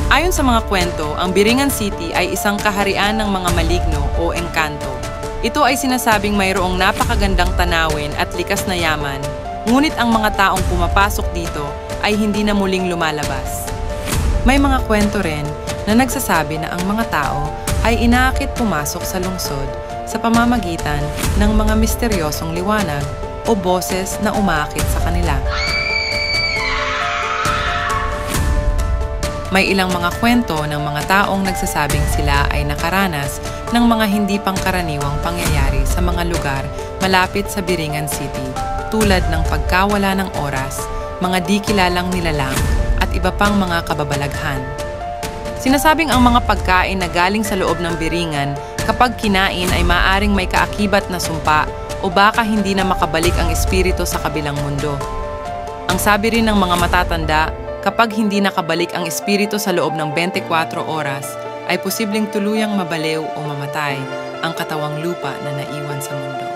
Ayon sa mga kwento, ang Biringan City ay isang kaharian ng mga maligno o engkanto. Ito ay sinasabing mayroong napakagandang tanawin at likas na yaman, ngunit ang mga taong pumapasok dito ay hindi na muling lumalabas. May mga kwento rin na nagsasabi na ang mga tao ay inaakit pumasok sa lungsod sa pamamagitan ng mga misteryosong liwanag o boses na umaakit sa kanila. May ilang mga kwento ng mga taong nagsasabing sila ay nakaranas ng mga hindi pangkaraniwang pangyayari sa mga lugar malapit sa Biringan City, tulad ng pagkawala ng oras, mga di kilalang nilalang, at iba pang mga kababalaghan. Sinasabing ang mga pagkain na galing sa loob ng Biringan kapag kinain ay maaring may kaakibat na sumpa o baka hindi na makabalik ang espiritu sa kabilang mundo. Ang sabi rin ng mga matatanda, kapag hindi nakabalik ang espiritu sa loob ng 24 oras, ay posibleng tuluyang mabaliw o mamatay ang katawang lupa na naiwan sa mundo.